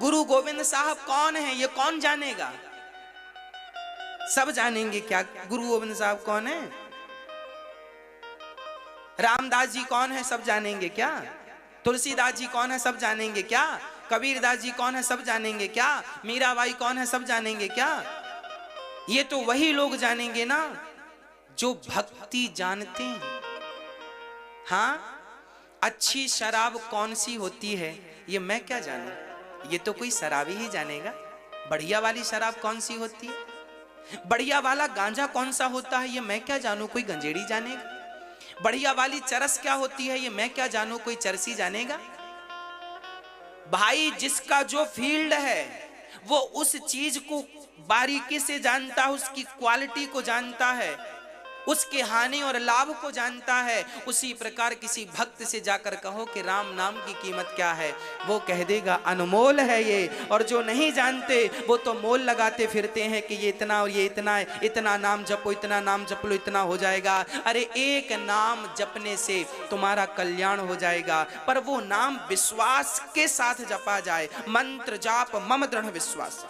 गुरु गोविंद साहब कौन है, ये कौन जानेगा? सब जानेंगे क्या गुरु गोविंद साहब कौन है? रामदास जी कौन है, सब जानेंगे क्या? तुलसीदास जी कौन है, सब जानेंगे क्या? कबीरदास जी कौन है, सब जानेंगे क्या? मीराबाई कौन है, सब जानेंगे क्या? ये तो वही लोग जानेंगे ना जो भक्ति जानते हैं। हाँ, अच्छी शराब कौन सी होती है ये मैं क्या जानूं, ये तो कोई शराबी ही जानेगा। बढ़िया वाली शराब कौन सी होती है, बढ़िया वाला गांजा कौन सा होता है ये मैं क्या जानूं, कोई गंजेड़ी जानेगा। बढ़िया वाली चरस क्या होती है ये मैं क्या जानूं, कोई चरसी जानेगा। भाई जिसका जो फील्ड है वो उस चीज को बारीकी से जानता है, उसकी क्वालिटी को जानता है। उसके हानि और लाभ को जानता है, उसी प्रकार किसी भक्त से जाकर कहो कि राम नाम की कीमत क्या है, वो कह देगा अनमोल है ये। और जो नहीं जानते वो तो मोल लगाते फिरते हैं कि ये इतना और ये इतना है, इतना नाम जपो, इतना नाम जप लो, इतना हो जाएगा। अरे एक नाम जपने से तुम्हारा कल्याण हो जाएगा, पर वो नाम विश्वास के साथ जपा जाए। मंत्र जाप मम दृढ़ विश्वास।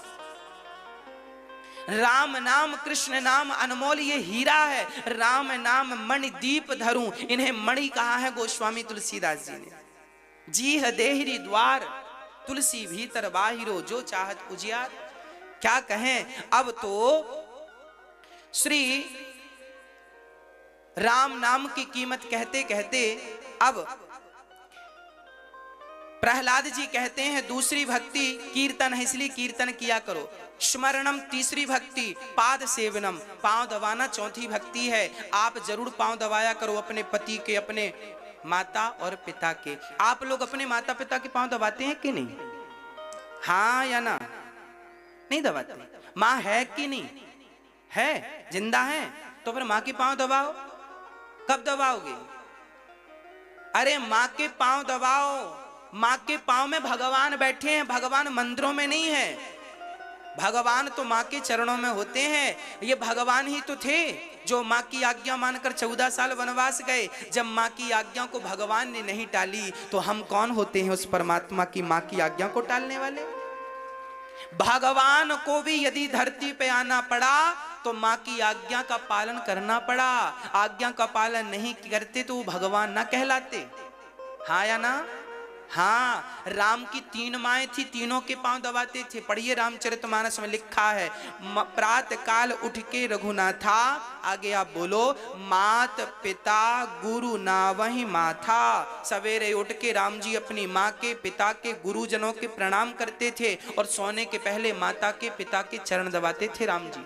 राम नाम कृष्ण नाम अनमोल ये हीरा है। राम नाम मणि दीप धरूं, इन्हें मणि कहा है गोस्वामी तुलसीदास जी ने। जी है देहरी द्वार तुलसी भीतर बाहिरो, जो चाहत उजियार। क्या कहें, अब तो श्री राम नाम की कीमत कहते कहते अब प्रहलाद जी कहते हैं दूसरी भक्ति कीर्तन है, इसलिए कीर्तन किया करो। स्मरणम तीसरी भक्ति, पाद सेवनम पांव दबाना चौथी भक्ति है। आप जरूर पांव दबाया करो अपने पति के, अपने माता और पिता के। आप लोग अपने माता पिता के पांव दबाते हैं कि नहीं? हाँ या ना? नहीं दबाते? माँ है कि नहीं है? जिंदा है तो फिर माँ के पांव दबाओ। कब दबाओगे? अरे माँ के पांव दबाओ। माँ के पांव में भगवान बैठे हैं, भगवान मंदिरों में नहीं है। भगवान तो माँ के चरणों में होते हैं। ये भगवान ही तो थे जो माँ की आज्ञा मानकर 14 साल वनवास गए। जब माँ की आज्ञा को भगवान ने नहीं टाली तो हम कौन होते हैं उस परमात्मा की माँ की आज्ञा को टालने वाले? भगवान को भी यदि धरती पे आना पड़ा तो माँ की आज्ञा का पालन करना पड़ा। आज्ञा का पालन नहीं करते तो वो भगवान ना कहलाते। हाँ या ना? हाँ, राम की 3 माएं थी, तीनों के पांव दबाते थे। पढ़िए रामचरितमानस में लिखा है, प्रातः काल उठ के रघुनाथा, आगे आप बोलो, मात पिता गुरु ना वही माथा। सवेरे उठ के राम जी अपनी माँ के, पिता के, गुरुजनों के प्रणाम करते थे और सोने के पहले माता के, पिता के चरण दबाते थे राम जी।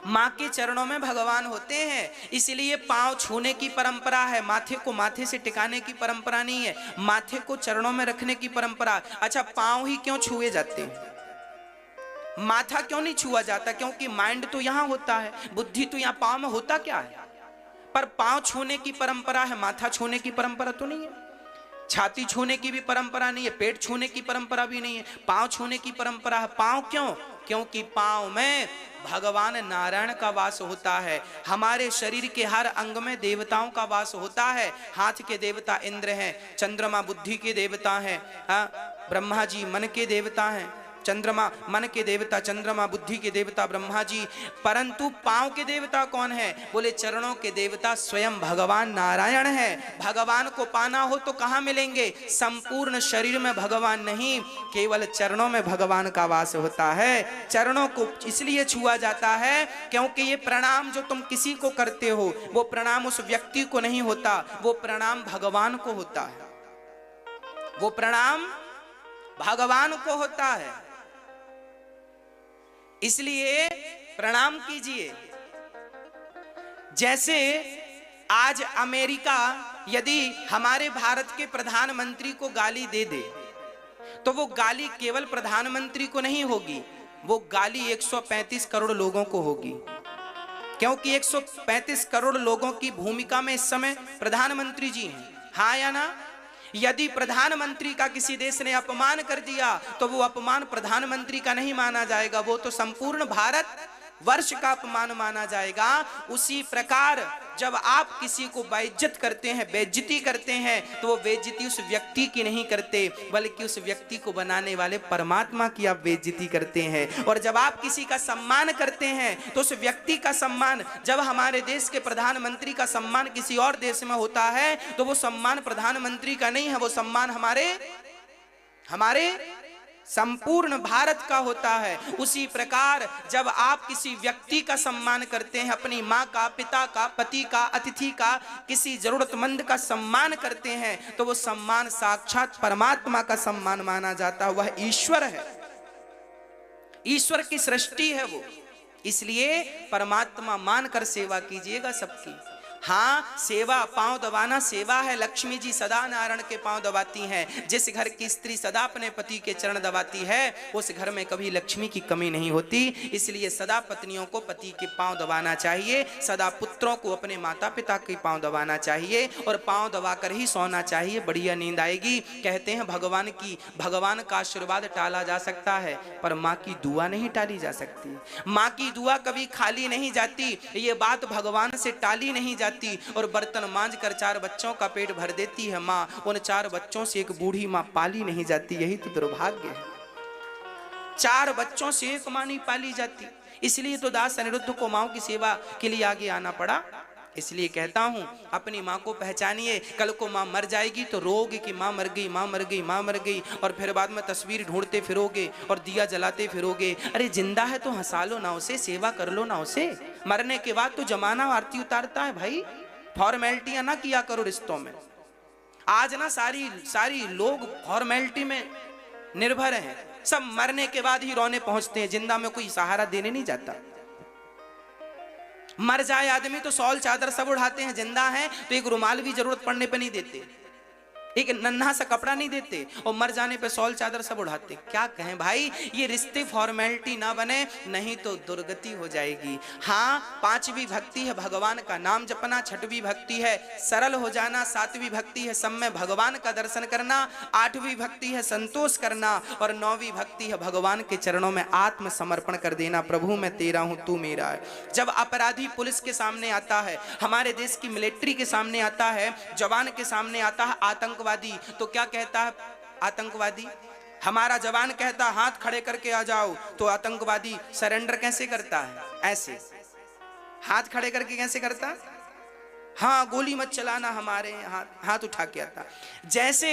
माँ के चरणों में भगवान होते हैं, इसलिए पांव छूने की परंपरा है। माथे को माथे से टिकाने की परंपरा नहीं है, माथे को चरणों में रखने की परंपरा। अच्छा, पांव ही क्यों छुए जाते हैं? माथा क्यों नहीं छुआ जाता? क्योंकि माइंड तो यहां होता है, बुद्धि तो यहां पांव में होता क्या है। पर पांव छूने की परंपरा है, माथा छूने की परंपरा तो नहीं है। छाती छूने की भी परंपरा नहीं है, पेट छूने की परंपरा भी नहीं है, पांव छूने की परंपरा है। पांव क्यों? क्योंकि पांव में भगवान नारायण का वास होता है। हमारे शरीर के हर अंग में देवताओं का वास होता है। हाथ के देवता इंद्र हैं, चंद्रमा बुद्धि के देवता हैं, ब्रह्मा जी मन के देवता हैं। चंद्रमा मन के देवता चंद्रमा, बुद्धि के देवता ब्रह्मा जी। परंतु पांव के देवता कौन है? बोले चरणों के देवता स्वयं भगवान नारायण है। भगवान को पाना हो तो कहाँ मिलेंगे? संपूर्ण शरीर में भगवान नहीं, केवल चरणों में भगवान का वास होता है। चरणों को इसलिए छुआ जाता है क्योंकि ये प्रणाम जो तुम किसी को करते हो, वो प्रणाम उस व्यक्ति को नहीं होता, वो प्रणाम भगवान को होता है। वो प्रणाम भगवान को होता है, इसलिए प्रणाम कीजिए। जैसे आज अमेरिका यदि हमारे भारत के प्रधानमंत्री को गाली दे दे तो वो गाली केवल प्रधानमंत्री को नहीं होगी, वो गाली 135 करोड़ लोगों को होगी। क्योंकि 135 करोड़ लोगों की भूमिका में इस समय प्रधानमंत्री जी हैं। हाँ या ना? यदि प्रधानमंत्री का किसी देश ने अपमान कर दिया तो वो अपमान प्रधानमंत्री का नहीं माना जाएगा, वो तो संपूर्ण भारत वर्ष का अपमान माना जाएगा। उसी प्रकार जब आप किसी को बेइज्जत करते हैं, बेइज्जती करते हैं, तो वो बेइज्जती उस व्यक्ति की नहीं करते, बल्कि उस व्यक्ति को बनाने वाले परमात्मा की आप बेइज्जती करते हैं। और जब आप किसी का सम्मान करते हैं तो उस व्यक्ति का सम्मान, जब हमारे देश के प्रधानमंत्री का सम्मान किसी और देश में होता है तो वो सम्मान प्रधानमंत्री का नहीं है, वो सम्मान हमारे संपूर्ण भारत का होता है। उसी प्रकार जब आप किसी व्यक्ति का सम्मान करते हैं, अपनी माँ का, पिता का, पति का, अतिथि का, किसी जरूरतमंद का सम्मान करते हैं, तो वो सम्मान साक्षात परमात्मा का सम्मान माना जाता है। वह ईश्वर है, ईश्वर की सृष्टि है वो। इसलिए परमात्मा मानकर सेवा कीजिएगा सबकी। हाँ, सेवा, पांव दबाना सेवा है। लक्ष्मी जी सदा नारायण के पांव दबाती हैं। जिस घर की स्त्री सदा अपने पति के चरण दबाती है उस घर में कभी लक्ष्मी की कमी नहीं होती। इसलिए सदा पत्नियों को पति के पांव दबाना चाहिए, सदा पुत्रों को अपने माता पिता के पांव दबाना चाहिए और पांव दबाकर ही सोना चाहिए, बढ़िया नींद आएगी। कहते हैं भगवान का आशीर्वाद टाला जा सकता है पर माँ की दुआ नहीं टाली जा सकती। माँ की दुआ कभी खाली नहीं जाती, ये बात भगवान से टाली नहीं जाती। और बर्तन मांज कर 4 बच्चों का पेट भर देती है माँ, उन 4 बच्चों से एक बूढ़ी माँ पाली नहीं जाती। यही तो दुर्भाग्य है, 4 बच्चों से एक माँ नहीं पाली जाती। इसलिए तो दास अनिरुद्ध को माँ की सेवा के लिए आगे आना पड़ा। इसलिए कहता हूं अपनी माँ को पहचानिए। कल को माँ मर जाएगी तो रोगे कि माँ मर गई, माँ मर गई, माँ मर गई, और फिर बाद में तस्वीर ढूंढते फिरोगे और दिया जलाते फिरोगे। अरे जिंदा है तो हंसा लो ना उसे, सेवा कर लो ना उसे। मरने के बाद तो जमाना आरती उतारता है भाई, फॉर्मेलिटियां ना किया करो रिश्तों में। आज ना सारी लोग फॉर्मेलिटी में निर्भर हैं, सब मरने के बाद ही रोने पहुंचते हैं, जिंदा में कोई सहारा देने नहीं जाता। मर जाए आदमी तो शॉल चादर सब उड़ाते हैं, जिंदा है तो एक रुमाल भी जरूरत पड़ने पे नहीं देते, एक नन्हा सा कपड़ा नहीं देते, और मर जाने पे शॉल चादर सब उड़ाते। क्या कहें भाई, ये रिश्ते फॉर्मेलिटी ना बने, नहीं तो दुर्गति हो जाएगी। हाँ, 5वीं भक्ति है भगवान का नाम जपना, 6वीं भक्ति है सरल हो जाना, 7वीं भक्ति है सब में भगवान का दर्शन करना, 8वीं भक्ति है संतोष करना, और 9वीं भक्ति है भगवान के चरणों में आत्मसमर्पण कर देना। प्रभु मैं तेरा हूं तू मेरा है। जब अपराधी पुलिस के सामने आता है, हमारे देश की मिलिट्री के सामने आता है, जवान के सामने आता है आतंकवादी, तो क्या कहता है आतंकवादी? हमारा जवान कहता हाथ खड़े करके आ जाओ, तो आतंकवादी सरेंडर कैसे करता है? ऐसे हाथ खड़े करके कैसे करता? हाँ, गोली मत चलाना, हमारे हाथ उठा के आता। जैसे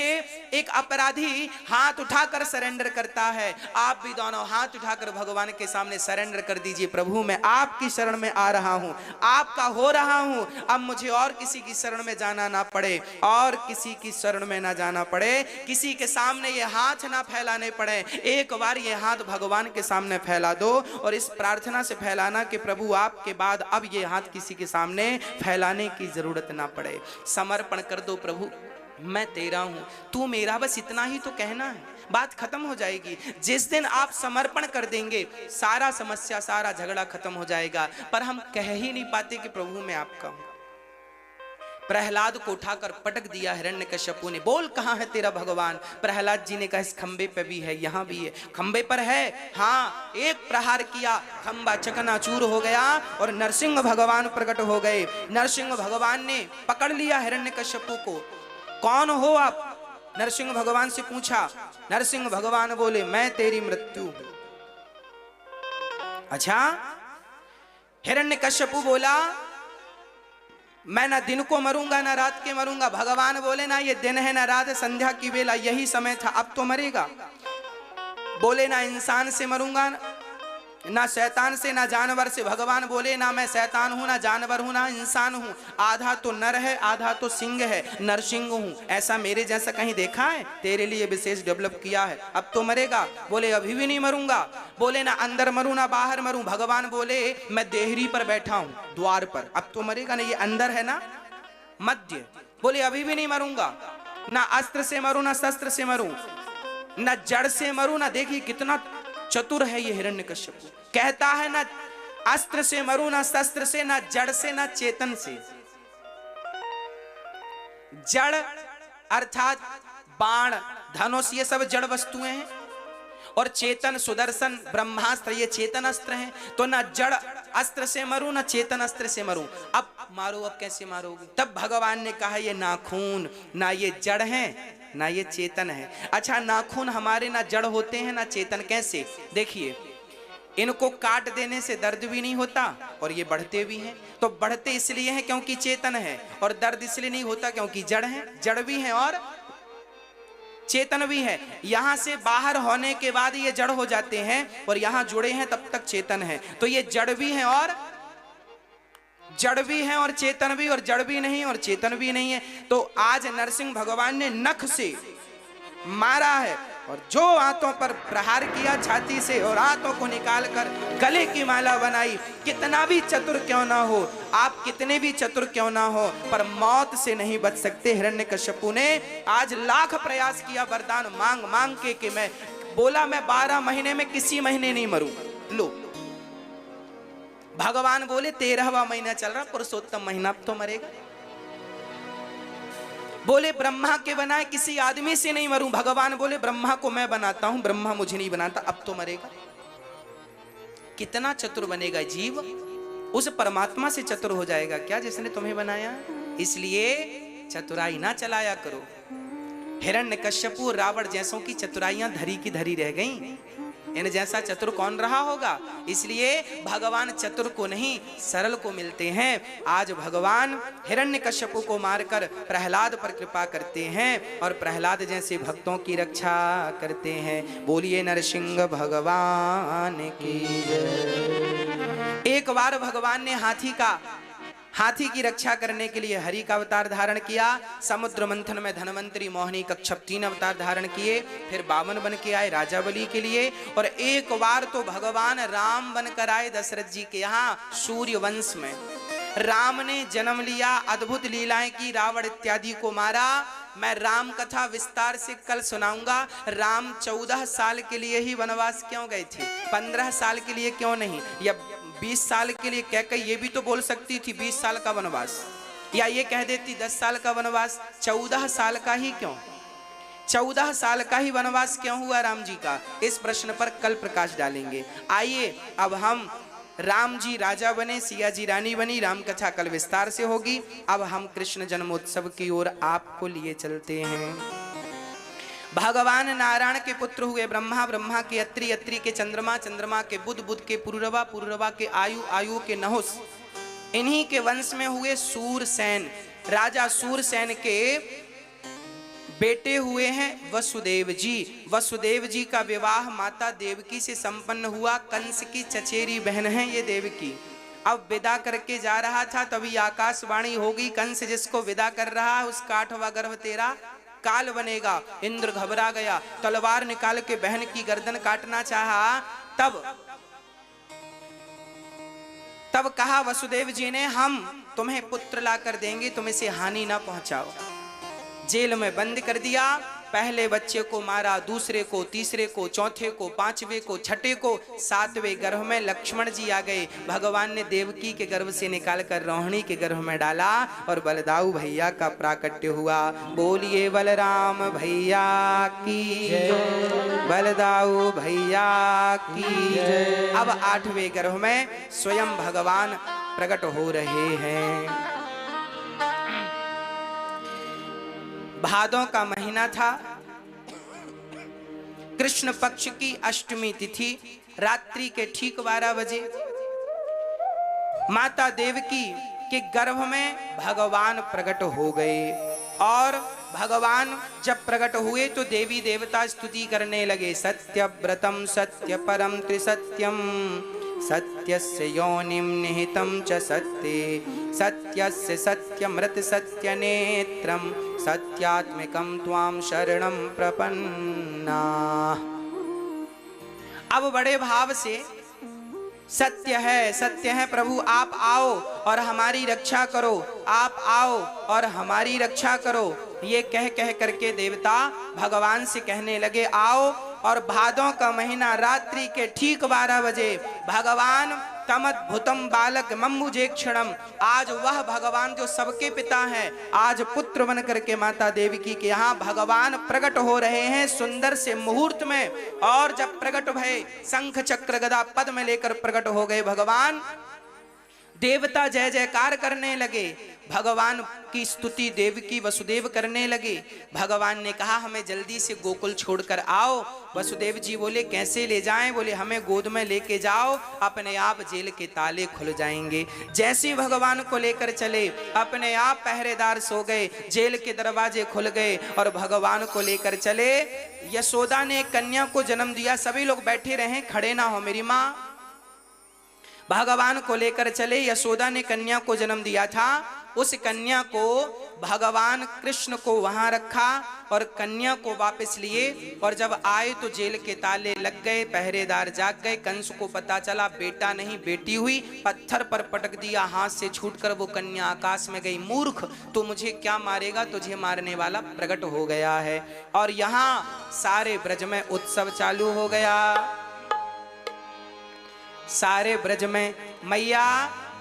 एक अपराधी हाथ उठाकर सरेंडर करता है, आप भी दोनों हाथ उठाकर भगवान के सामने सरेंडर कर दीजिए। प्रभु मैं आपकी शरण में आ रहा हूँ, आपका हो रहा हूँ, अब मुझे और किसी की शरण में जाना ना पड़े, और किसी की शरण में ना जाना पड़े, किसी के सामने ये हाथ ना फैलाने पड़े। एक बार ये हाथ भगवान के सामने फैला दो, और इस प्रार्थना से फैलाना कि प्रभु आपके बाद अब ये हाथ किसी के सामने फैलाने की जरूरत ना पड़े। समर्पण कर दो, प्रभु मैं तेरा हूं तू मेरा, बस इतना ही तो कहना है, बात खत्म हो जाएगी। जिस दिन आप समर्पण कर देंगे सारा समस्या, सारा झगड़ा खत्म हो जाएगा। पर हम कह ही नहीं पाते कि प्रभु मैं आपका हूं। प्रहलाद को उठाकर पटक दिया हिरण्यकश्यपु ने, बोल कहां है तेरा भगवान? प्रहलाद जी ने कहा इस खंबे पे भी है, यहां भी है। खंबे पर है? हाँ। एक प्रहार किया, खंबा चकनाचूर हो गया और नरसिंह भगवान प्रकट हो गए। नरसिंह भगवान ने पकड़ लिया हिरण्यकश्यपु को। कौन हो आप? नरसिंह भगवान से पूछा। नरसिंह भगवान बोले मैं तेरी मृत्यु हूं। अच्छा। हिरण्यकश्यपु बोला मैं ना दिन को मरूंगा ना रात के मरूंगा। भगवान बोले ना ये दिन है ना रात है, संध्या की बेला यही समय था, अब तो मरेगा। बोले ना इंसान से मरूंगा ना शैतान से ना जानवर से। भगवान बोले ना मैं शैतान हूं ना जानवर हूं ना इंसान हूं, आधा तो नर है आधा तो सिंह है, नरसिंह हूं। ऐसा मेरे जैसा कहीं देखा है? तेरे लिए विशेष डेवलप किया है, अब तो मरेगा। बोले अभी भी नहीं मरूंगा। बोले ना अंदर मरूं ना बाहर मरूं। भगवान बोले मैं देहरी पर बैठा हूं द्वार पर, अब तो मरेगा ना, ये अंदर है ना मध्य। बोले अभी भी नहीं मरूंगा, ना अस्त्र से मरूं ना शस्त्र से मरूं ना जड़ से मरूं ना। देखिए कितना चतुर है ये हिरण्यकश्यप। कहता है ना अस्त्र से मरूं ना शस्त्र से ना जड़ से ना चेतन से। जड़ अर्थात बाण धनुष ये सब जड़ वस्तुएं हैं, और चेतन सुदर्शन ब्रह्मास्त्र ये चेतन अस्त्र हैं। तो ना जड़ अस्त्र से मरूं ना चेतन अस्त्र से मरूं। अब मारो, अब कैसे मारोगे? तब भगवान ने कहा ये नाखून ना ये जड़ है ना ये चेतन है। अच्छा नाखून हमारे ना जड़ होते हैं ना चेतन, कैसे? देखिए इनको काट देने से दर्द भी नहीं होता और ये बढ़ते भी हैं। तो बढ़ते इसलिए हैं क्योंकि चेतन है, और दर्द इसलिए नहीं होता क्योंकि जड़ है। जड़ भी है और चेतन भी है। यहां से बाहर होने के बाद ये जड़ हो जाते हैं और यहां जुड़े हैं तब तक चेतन है। तो ये जड़ भी है और जड़ भी है और चेतन भी, और जड़ भी नहीं और चेतन भी नहीं है। तो आज नरसिंह भगवान ने नख से मारा है और जो हाथों पर प्रहार किया छाती से और हाथों को निकालकर गले की माला बनाई। कितना भी चतुर क्यों ना हो, आप कितने भी चतुर क्यों ना हो, पर मौत से नहीं बच सकते। हिरण्यकश्यपु ने आज लाख प्रयास किया वरदान मांग मांग के कि मैं बोला मैं 12 महीने में किसी महीने नहीं मरूं। लो भगवान बोले 13वां महीना चल रहा, पुरुषोत्तम महीना तो मरेगा। बोले ब्रह्मा के बनाए किसी आदमी से नहीं मरूं। भगवान बोले ब्रह्मा को मैं बनाता हूं, ब्रह्मा मुझे नहीं बनाता, अब तो मरेगा। कितना चतुर बनेगा जीव, उस परमात्मा से चतुर हो जाएगा क्या जिसने तुम्हें बनाया। इसलिए चतुराई ना चलाया करो। हिरण्यकश्यपु रावण जैसों की चतुराइयां धरी की धरी रह गईं। इन जैसा चतुर कौन रहा होगा। इसलिए भगवान चतुर को नहीं सरल को मिलते हैं। आज भगवान हिरण्यकश्यपु को मारकर प्रहलाद पर कृपा करते हैं और प्रहलाद जैसे भक्तों की रक्षा करते हैं। बोलिए नरसिंह भगवान की जय। एक बार भगवान ने हाथी की रक्षा करने के लिए हरि का अवतार धारण किया। समुद्र मंथन में धनवंतरी मोहिनी कच्छप 3 अवतार धारण किए। फिर 52 बन के आए राजा बलि के लिए। और एक बार तो भगवान राम बनकर आए दशरथ जी के यहाँ सूर्य वंश में। राम ने जन्म लिया, अद्भुत लीलाएं की, रावण इत्यादि को मारा। मैं राम कथा विस्तार से कल सुनाऊंगा। राम 14 साल के लिए ही वनवास क्यों गए थे, 15 साल के लिए क्यों नहीं, या 20 साल के लिए कह ये भी तो बोल सकती थी 20 साल का वनवास, या ये कह देती 10 साल का वनवास। 14 साल का ही क्यों, 14 साल का ही वनवास क्यों हुआ राम जी का, इस प्रश्न पर कल प्रकाश डालेंगे। आइए अब हम राम जी राजा बने, सिया जी रानी बनी, राम कथा कल विस्तार से होगी। अब हम कृष्ण जन्मोत्सव की ओर आपको लिए चलते हैं। भगवान नारायण के पुत्र हुए ब्रह्मा, ब्रह्मा के अत्रि, अत्रि के चंद्रमा, चंद्रमा के बुध, बुध के पुरुरवा, पुरुरवा के आयु, आयु के नहुस। इन्हीं के वंश में हुए सूरसेन। राजा सूरसेन के बेटे हुए हैं वसुदेव जी। वसुदेव जी का विवाह माता देवकी से संपन्न हुआ। कंस की चचेरी बहन है ये देवकी। अब विदा करके जा रहा था तभी आकाशवाणी होगी, कंस जिसको विदा कर रहा है उसका 8वां गर्भ तेरा काल बनेगा। इंद्र घबरा गया, तलवार निकाल के बहन की गर्दन काटना चाहा। तब कहा वसुदेव जी ने हम तुम्हें पुत्र ला कर देंगे, तुम इसे हानि ना पहुंचाओ। जेल में बंद कर दिया। पहले बच्चे को मारा, दूसरे को, तीसरे को, चौथे को, 5वें को, 6ठे को, 7वें गर्भ में लक्ष्मण जी आ गए। भगवान ने देवकी के गर्भ से निकालकर रोहिणी के गर्भ में डाला और बलदाऊ भैया का प्राकट्य हुआ। बोलिए बलराम भैया की जय, बलदाऊ भैया की जय। अब 8वें गर्भ में स्वयं भगवान प्रकट हो रहे हैं। भादों का महीना था, कृष्ण पक्ष की अष्टमी तिथि, रात्रि के ठीक 12 बजे माता देवकी के गर्भ में भगवान प्रकट हो गए। और भगवान जब प्रकट हुए तो देवी देवता स्तुति करने लगे। सत्यव्रतम सत्य परम त्रिसत्यम, सत्यस्य योनिम निहितं च सत्ये, सत्यस्य सत्यमृत सत्यनेत्रम, सत्यात्मिकं त्वां शरणं प्रपन्ना। अब बड़े भाव से सत्य है प्रभु, आप आओ और हमारी रक्षा करो, आप आओ और हमारी रक्षा करो। ये कह कह करके देवता भगवान से कहने लगे आओ। और भादों का महीना रात्रि के ठीक 12 बजे भगवान तमद्भुतम बालक मम्मुजे क्षणम, आज वह भगवान जो सबके पिता हैं, आज पुत्र बन करके माता देवकी के यहाँ भगवान प्रकट हो रहे हैं सुंदर से मुहूर्त में। और जब प्रकट भये शंख चक्र गदा पद में लेकर प्रकट हो गए भगवान, देवता जय जयकार करने लगे। भगवान की स्तुति देवकी वसुदेव करने लगे। भगवान ने कहा हमें जल्दी से गोकुल छोड़कर आओ। वसुदेव जी बोले कैसे ले जाएं? बोले हमें गोद में लेके जाओ, अपने आप जेल के ताले खुल जाएंगे। जैसे भगवान को लेकर चले अपने आप पहरेदार सो गए, जेल के दरवाजे खुल गए और भगवान को लेकर चले। यशोदा ने कन्या को जन्म दिया। सभी लोग बैठे रहे, खड़े ना हो मेरी माँ। भगवान को लेकर चले, यशोदा ने कन्या को जन्म दिया था। उस कन्या को भगवान कृष्ण को वहां रखा और कन्या को वापस लिए। और जब आए तो जेल के ताले लग गए, पहरेदार जाग गए। कंस को पता चला बेटा नहीं बेटी हुई, पत्थर पर पटक दिया, हाथ से छूटकर वो कन्या आकाश में गई। मूर्ख, तो मुझे क्या मारेगा, तुझे मारने वाला प्रकट हो गया है। और यहाँ सारे ब्रज में उत्सव चालू हो गया। सारे ब्रज में मैया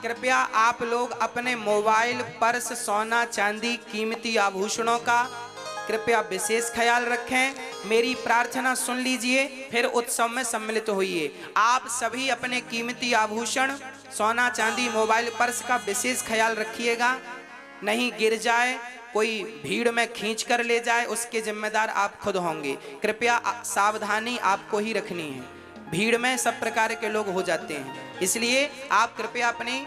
कृपया आप लोग अपने मोबाइल, पर्स, सोना चांदी, कीमती आभूषणों का कृपया विशेष ख्याल रखें। मेरी प्रार्थना सुन लीजिए, फिर उत्सव में सम्मिलित होइए। आप सभी अपने कीमती आभूषण, सोना चांदी, मोबाइल, पर्स का विशेष ख्याल रखिएगा, नहीं गिर जाए, कोई भीड़ में खींच कर ले जाए, उसके जिम्मेदार आप खुद होंगे। कृपया सावधानी आपको ही रखनी है, भीड़ में सब प्रकार के लोग हो जाते हैं, इसलिए आप कृपया अपने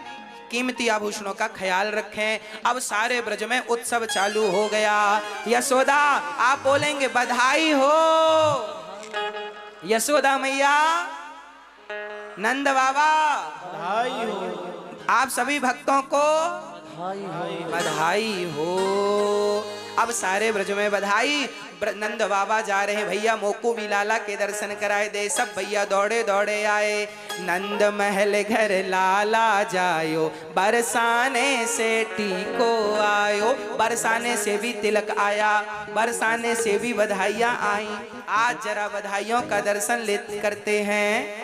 कीमती आभूषणों का ख्याल रखें। अब सारे ब्रज में उत्सव चालू हो गया। यशोदा, आप बोलेंगे बधाई हो यशोदा मैया, नंद बाबा बधाई हो, आप सभी भक्तों को बधाई हो। अब सारे ब्रज में बधाई। नंद बाबा जा रहे, भैया मोको भी लाला के दर्शन कराए दे। सब भैया दौड़े दौड़े आए। नंद महल घर लाला जायो, बरसाने से टीको आयो। बरसाने से भी तिलक आया, बरसाने से भी बधाइयां आई। आज जरा बधाइयों का दर्शन ले करते हैं।